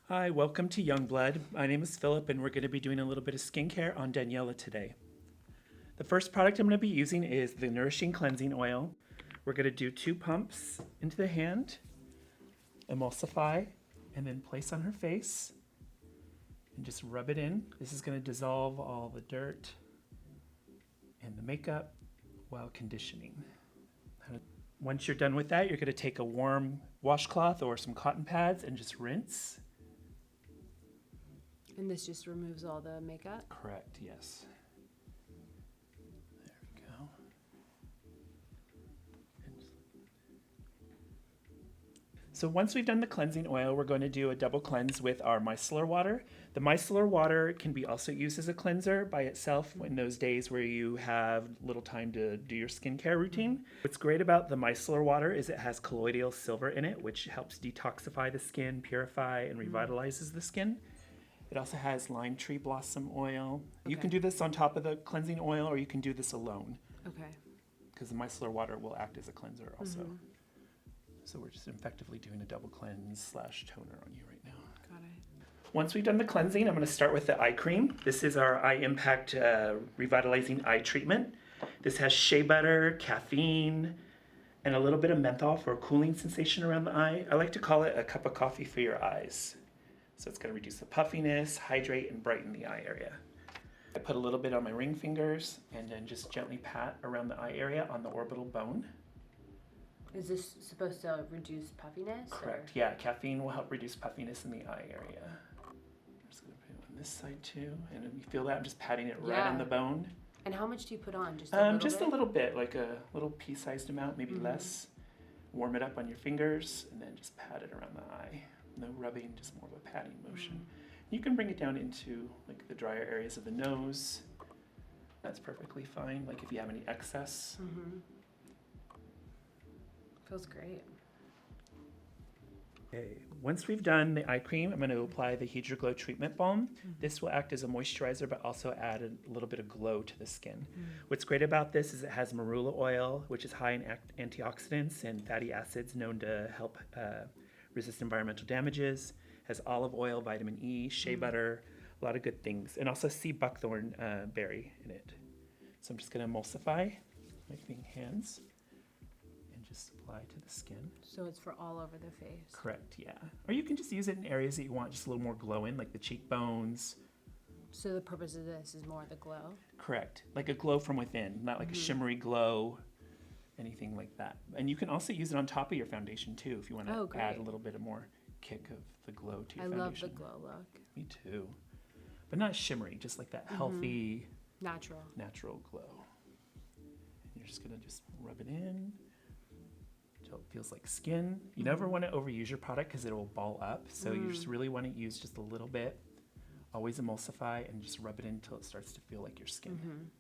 Hi, welcome to Youngblood. My name is Philip and we're going to be doing a little bit of skincare on Daniela today. The first product I'm going to be using is the Nourishing Cleansing Oil. We're going to do 2 pumps into the hand, emulsify, and then place on her face and just rub it in. This is going to dissolve all the dirt and the makeup while conditioning. Once you're done with that, you're going to take a warm washcloth or some cotton pads and just rinse. And this just removes all the makeup? Correct, yes. There we go. So once we've done the cleansing oil, we're going to do a double cleanse with our micellar water. The micellar water can be also used as a cleanser by itself in those days where you have little time to do your skincare routine. What's great about the micellar water is it has colloidal silver in it, which helps detoxify the skin, purify, and revitalizes the skin. It also has lime tree blossom oil. Okay. You can do this on top of the cleansing oil, or you can do this alone. Okay. Because the micellar water will act as a cleanser also. So we're just effectively doing a double cleanse / toner on you right now. Got it. Once we've done the cleansing, I'm going to start with the eye cream. This is our Eye Impact Revitalizing Eye Treatment. This has shea butter, caffeine, and a little bit of menthol for a cooling sensation around the eye. I like to call it a cup of coffee for your eyes. So it's going to reduce the puffiness, hydrate, and brighten the eye area. I put a little bit on my ring fingers and then just gently pat around the eye area on the orbital bone. Is this supposed to reduce puffiness? Correct, yeah. Caffeine will help reduce puffiness in the eye area. I'm just going to put it on this side too. And if you feel that, I'm just patting it right on the bone. And how much do you put on? Just a little bit, like a little pea-sized amount, maybe less. Warm it up on your fingers and then just pat it around the eye. No rubbing, just more of a patting motion. You can bring it down into like the drier areas of the nose. That's perfectly fine. Like if you have any excess. Feels great. Okay. Once we've done the eye cream, I'm going to apply the Hydra Glow Treatment Balm. This will act as a moisturizer, but also add a little bit of glow to the skin. What's great about this is it has marula oil, which is high in antioxidants and fatty acids known to help resist environmental damages, has olive oil, vitamin E, shea butter, a lot of good things, and also sea buckthorn berry in it. So I'm just going to emulsify my hands and just apply to the skin. So it's for all over the face? Correct, yeah. Or you can just use it in areas that you want just a little more glow in, like the cheekbones. So the purpose of this is more the glow? Correct. Like a glow from within, not like a shimmery glow. Anything like that. And you can also use it on top of your foundation too if you want to add a little bit of more kick of the glow to your foundation. I love the glow look. Me too. But not shimmery, just like that healthy, natural glow. And you're just going to just rub it in until it feels like skin. You never want to overuse your product because it will ball up. So you just really want to use just a little bit. Always emulsify and just rub it in until it starts to feel like your skin.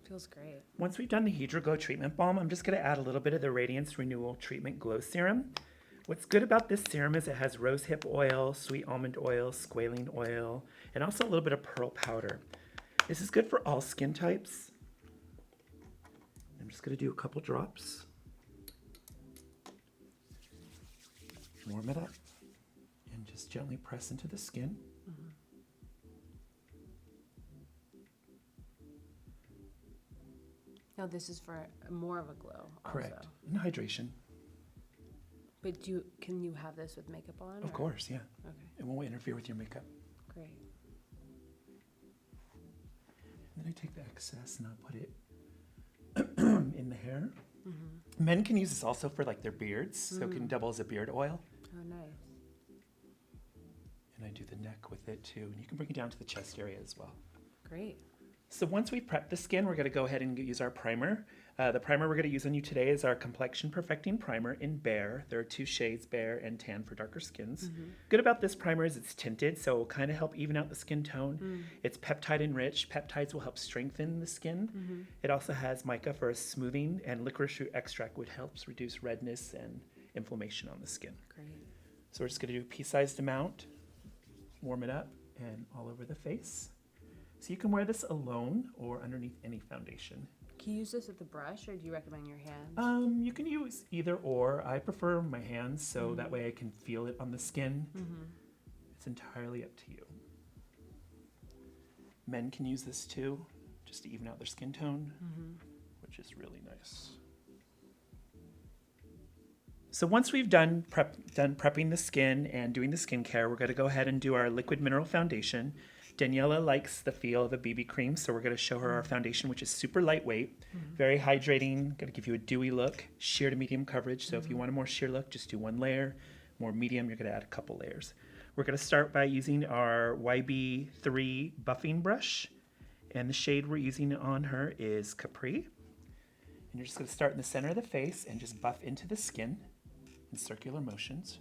Feels great. Once we've done the Hydra Glow Treatment Balm, I'm just going to add a little bit of the Radiance Renewal Treatment Glow Serum. What's good about this serum is it has rosehip oil, sweet almond oil, squalene oil, and also a little bit of pearl powder. This is good for all skin types. I'm just going to do a couple drops. Warm it up and just gently press into the skin. Now this is for more of a glow. Correct. Also. And hydration. But can you have this with makeup on? Of course, yeah. Okay. It won't interfere with your makeup. Great. And then I take the excess and I put it in the hair. Men can use this also for like their beards, so it can double as a beard oil. Oh, nice. And I do the neck with it too. And you can bring it down to the chest area as well. Great. So once we prep the skin, we're going to go ahead and use our primer. The primer we're going to use on you today is our Complexion Perfecting Primer in Bare. There are 2 shades, Bare and Tan for darker skins. Good about this primer is it's tinted, so it will kind of help even out the skin tone. It's peptide enriched. Peptides will help strengthen the skin. It also has mica for a smoothing, and licorice root extract, which helps reduce redness and inflammation on the skin. Great. So we're just going to do a pea-sized amount, warm it up, and all over the face. So you can wear this alone or underneath any foundation. Can you use this with the brush, or do you recommend your hands? You can use either or. I prefer my hands, so that way I can feel it on the skin. It's entirely up to you. Men can use this too, just to even out their skin tone, which is really nice. So once we've done prepping the skin and doing the skincare, we're going to go ahead and do our liquid mineral foundation. Daniela likes the feel of the BB cream, so we're going to show her our foundation, which is super lightweight, very hydrating, going to give you a dewy look, sheer to medium coverage. So if you want a more sheer look, just do one layer. More medium, you're going to add a couple layers. We're going to start by using our YB2 buffing brush, and the shade we're using on her is Capri. And you're just going to start in the center of the face and just buff into the skin in circular motions,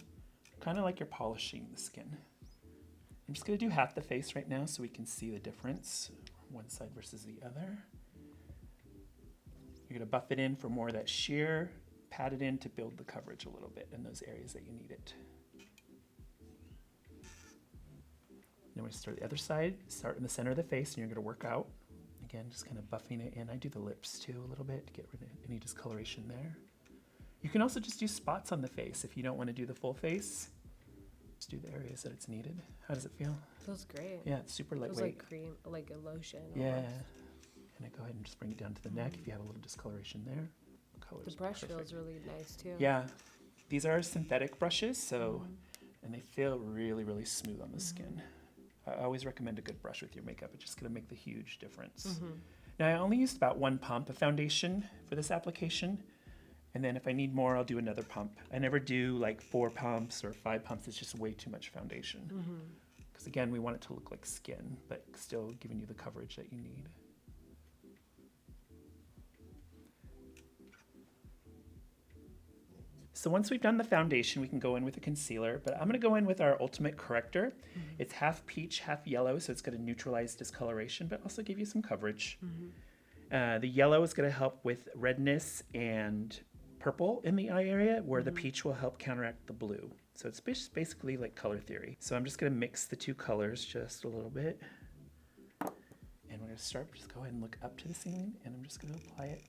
kind of like you're polishing the skin. I'm just going to do half the face right now so we can see the difference, one side versus the other. You're going to buff it in for more of that sheer, pat it in to build the coverage a little bit in those areas that you need it. Then we're going to start the other side, start in the center of the face, and you're going to work out. Again, just kind of buffing it in. I do the lips too a little bit to get rid of any discoloration there. You can also just do spots on the face if you don't want to do the full face. Just do the areas that it's needed. How does it feel? Feels great. Yeah, it's super lightweight. Feels like cream, like a lotion. Yeah. Almost. And I go ahead and just bring it down to the neck if you have a little discoloration there. The brush feels really nice too. Yeah. These are synthetic brushes, so and they feel really, really smooth on the skin. I always recommend a good brush with your makeup. It's just going to make the huge difference. Now, I only used about 1 pump of foundation for this application. And then if I need more, I'll do another pump. I never do like 4 pumps or 5 pumps. It's just way too much foundation. Because again, we want it to look like skin, but still giving you the coverage that you need. So once we've done the foundation, we can go in with a concealer, but I'm going to go in with our Ultimate Corrector. It's half peach, half yellow, so it's going to neutralize discoloration, but also give you some coverage. The yellow is going to help with redness and purple in the eye area, where the peach will help counteract the blue. So it's basically like color theory. So I'm just going to mix the 2 colors just a little bit. And we're going to start, just go ahead and look up to the ceiling, and I'm just going to apply it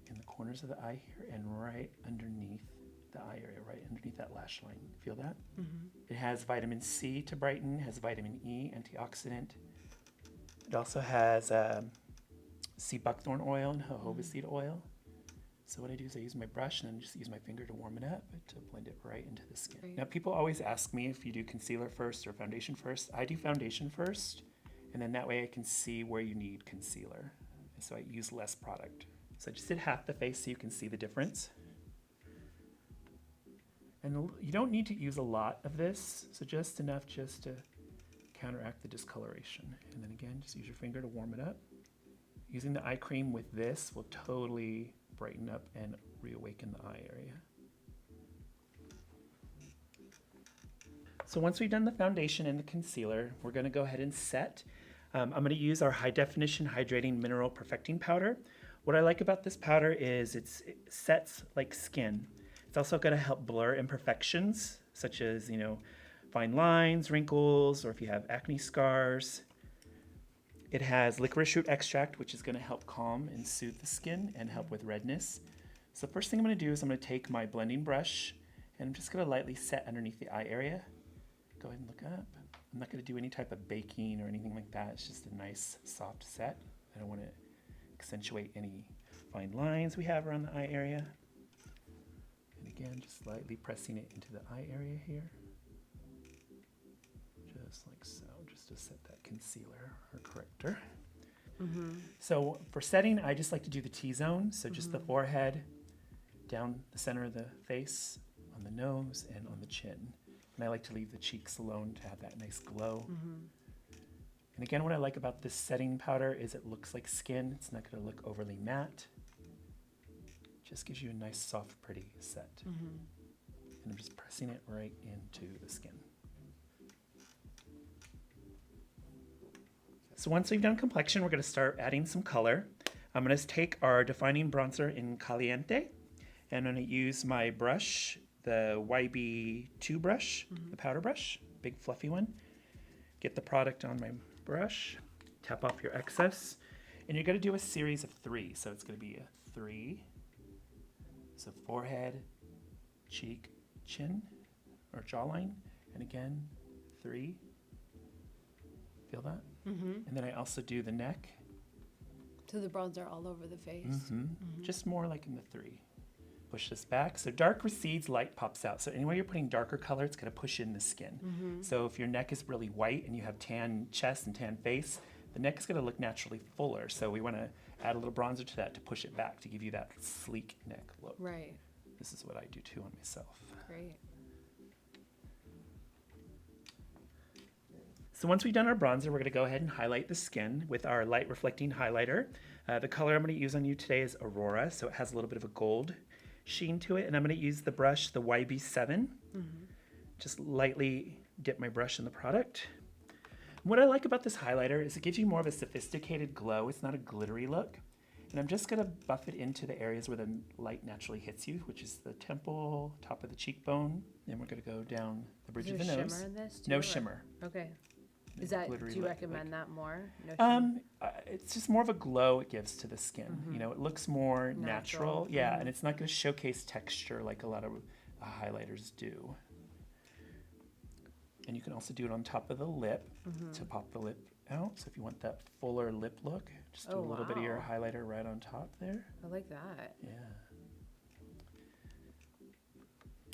in the corners of the eye here and right underneath the eye area, right underneath that lash line. Feel that? It has vitamin C to brighten, has vitamin E, antioxidant. It also has sea buckthorn oil and jojoba seed oil. So what I do is I use my brush and then just use my finger to warm it up to blend it right into the skin. Now people always ask me if you do concealer first or foundation first. I do foundation first, and then that way I can see where you need concealer. And so I use less product. So I just did half the face so you can see the difference. And you don't need to use a lot of this, so just enough just to counteract the discoloration. And then again, just use your finger to warm it up. Using the eye cream with this will totally brighten up and reawaken the eye area. So once we've done the foundation and the concealer, we're going to go ahead and set. I'm going to use our High Definition Hydrating Mineral Perfecting Powder. What I like about this powder is it sets like skin. It's also going to help blur imperfections, such as, fine lines, wrinkles, or if you have acne scars. It has licorice root extract, which is going to help calm and soothe the skin and help with redness. So the first thing I'm going to do is I'm going to take my blending brush and I'm just going to lightly set underneath the eye area. Go ahead and look up. I'm not going to do any type of baking or anything like that. It's just a nice soft set. I don't want to accentuate any fine lines we have around the eye area. And again, just lightly pressing it into the eye area here. Just like so, just to set that concealer or corrector. So for setting, I just like to do the T-zone. So just the forehead, down the center of the face, on the nose, and on the chin. And I like to leave the cheeks alone to have that nice glow. And again, what I like about this setting powder is it looks like skin. It's not going to look overly matte. Just gives you a nice, soft, pretty set. And I'm just pressing it right into the skin. So once we've done complexion, we're going to start adding some color. I'm going to take our defining bronzer in Caliente, and I'm going to use my brush, the YB2 brush, the powder brush, big fluffy one. Get the product on my brush, tap off your excess, And you're going to do a series of 3. So it's going to be a 3. So forehead, cheek, chin, or jawline. And again, 3. Feel that? And then I also do the neck. So the bronzer all over the face. Just more like in the 3. Push this back. So dark recedes, light pops out. So anywhere you're putting darker color, it's going to push in the skin. So if your neck is really white and you have tan chest and tan face, the neck is going to look naturally fuller. So we want to add a little bronzer to that to push it back, to give you that sleek neck look. Right. This is what I do too on myself. Great. So once we've done our bronzer, we're going to go ahead and highlight the skin with our light reflecting highlighter. The color I'm going to use on you today is Aurora, so it has a little bit of a gold sheen to it. And I'm going to use the brush, the YB7. Just lightly dip my brush in the product. What I like about this highlighter is it gives you more of a sophisticated glow. It's not a glittery look. And I'm just going to buff it into the areas where the light naturally hits you, which is the temple, top of the cheekbone. Then we're going to go down the bridge of the nose. Shimmer in this too, No or? shimmer. Okay. No Is that, glittery do you look, recommend that more? No shimmer? It's just more of a glow it gives to the skin. You know, it looks more natural. Yeah, and it's not going to showcase texture like a lot of highlighters do. And you can also do it on top of the lip to pop the lip out. So if you want that fuller lip look, just do a little bit of your highlighter right on top there. I like that. Yeah.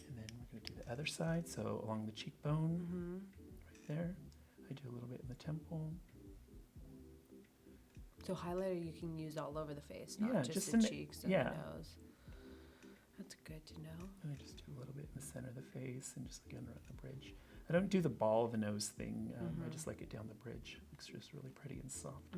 And then we're going to do the other side. So along the cheekbone, right there. I do a little bit in the temple. So highlighter you can use all over the face, not just in the cheeks and the nose. That's good to know. And I just do a little bit in the center of the face and just again around the bridge. I don't do the ball of the nose thing. I just like it down the bridge. It looks just really pretty and soft.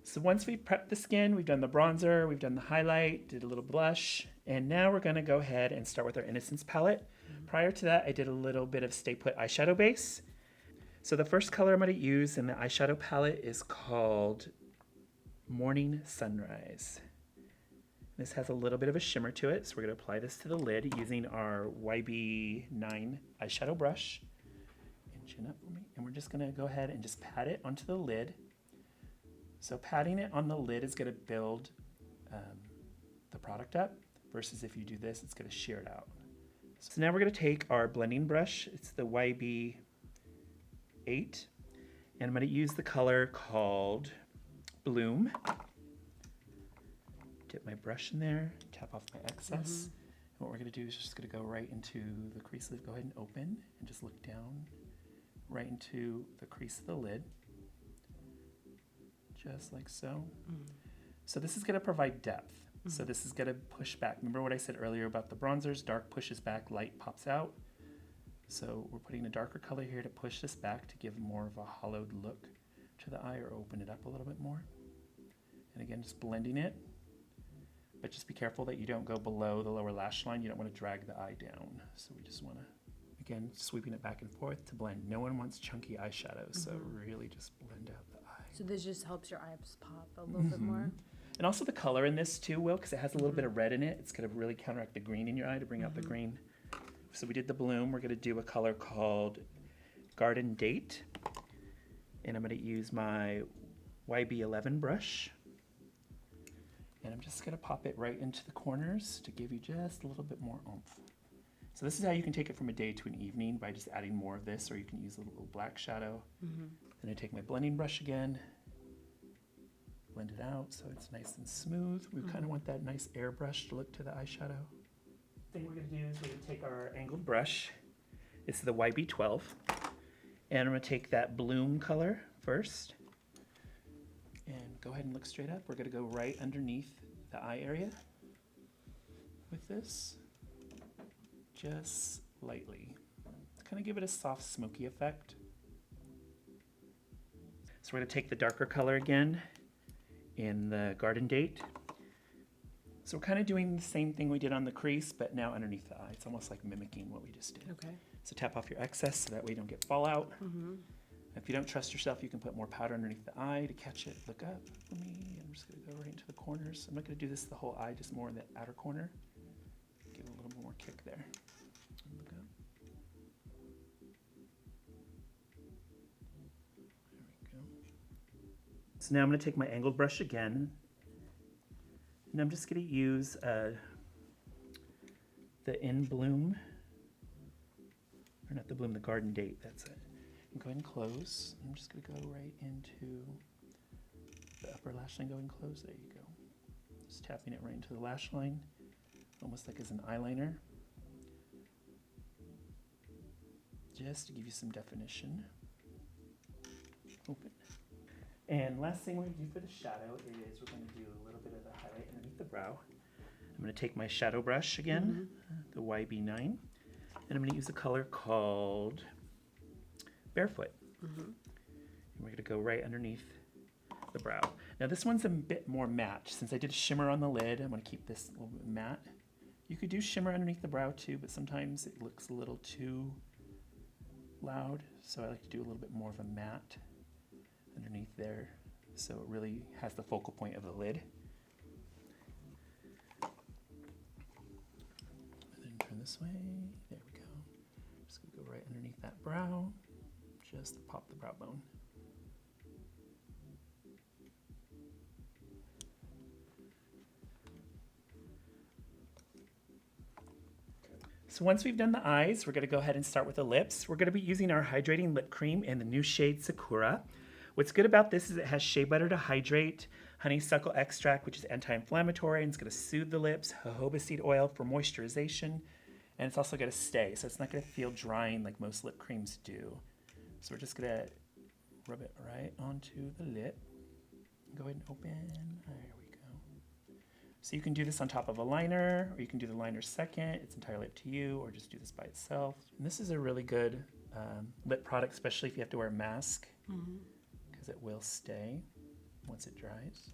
So once we've prepped the skin, we've done the bronzer, we've done the highlight, did a little blush, and now we're going to go ahead and start with our Innocence palette. Prior to that, I did a little bit of Stay Put eyeshadow base. So the first color I'm going to use in the eyeshadow palette is called Morning Sunrise. This has a little bit of a shimmer to it, so we're going to apply this to the lid using our YB2 eyeshadow brush. And chin up for me. And we're just going to go ahead and just pat it onto the lid. So patting it on the lid is going to build the product up, versus if you do this, it's going to shear it out. So now we're going to take our blending brush. It's the YB8. And I'm going to use the color called Bloom. Dip my brush in there, tap off my excess. And what we're going to do is just going to go right into the crease lid. Go ahead and open and just look down right into the crease of the lid. Just like so. So this is going to provide depth. So this is going to push back. Remember what I said earlier about the bronzers? Dark pushes back, light pops out. So we're putting a darker color here to push this back to give more of a hollowed look to the eye or open it up a little bit more. And again, just blending it. But just be careful that you don't go below the lower lash line. You don't want to drag the eye down. So we just want to, again, sweeping it back and forth to blend. No one wants chunky eyeshadow, so really just blend out the eye. So this just helps your eyes pop a little bit more? And also the color in this too, Will, because it has a little bit of red in it. It's going to really counteract the green in your eye to bring out the green. So we did the bloom. We're going to do a color called Garden Date. And I'm going to use my YB11 brush. And I'm just going to pop it right into the corners to give you just a little bit more oomph. So this is how you can take it from a day to an evening by just adding more of this, or you can use a little black shadow. Then I take my blending brush again, blend it out so it's nice and smooth. We kind of want that nice airbrush look to the eyeshadow. The thing we're going to do is we're going to take our angled brush. This is the YB12. And I'm going to take that bloom color first. And go ahead and look straight up. We're going to go right underneath the eye area with this. Just lightly. To kind of give it a soft smoky effect. So we're going to take the darker color again in the Garden Date. So we're kind of doing the same thing we did on the crease, but now underneath the eye. It's almost like mimicking what we just did. Okay. So tap off your excess so that way you don't get fallout. If you don't trust yourself, you can put more powder underneath the eye to catch it. Look up for me. I'm just going to go right into the corners. I'm not going to do this the whole eye, just more in the outer corner. Give it a little more kick there. Look up. There we go. So now I'm going to take my angled brush again, and I'm just going to use the In Bloom, or not the Bloom, the Garden Date, that's it. And go ahead and close. I'm just going to go right into the upper lash line, go and close. There you go. Just tapping it right into the lash line, almost like as an eyeliner, just to give you some definition. Open. And last thing we're going to do for the shadow is we're going to do a little bit of the highlight underneath the brow. I'm going to take my shadow brush again, the YB2, and I'm going to use a color called Barefoot. And we're going to go right underneath the brow. Now this one's a bit more matte. Since I did a shimmer on the lid, I'm going to keep this a little bit matte. You could do shimmer underneath the brow too, but sometimes it looks a little too loud, so I like to do a little bit more of a matte underneath there, so it really has the focal point of the lid. And then turn this way. There we go. Just gonna go right underneath that brow, just to pop the brow bone. So once we've done the eyes, we're going to go ahead and start with the lips. We're going to be using our hydrating lip cream in the new shade Sakura. What's good about this is it has shea butter to hydrate, honeysuckle extract, which is anti-inflammatory, and it's going to soothe the lips, jojoba seed oil for moisturization, and it's also going to stay, so it's not going to feel drying like most lip creams do. So we're just going to rub it right onto the lip. Go ahead and open. There we go. So you can do this on top of a liner, or you can do the liner second. It's entirely up to you, or just do this by itself. And this is a really good lip product, especially if you have to wear a mask, because it will stay once it dries.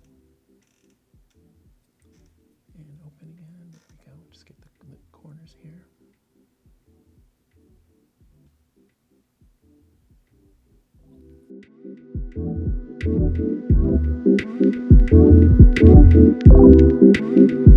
And open again. There we go. Just get the lip corners here.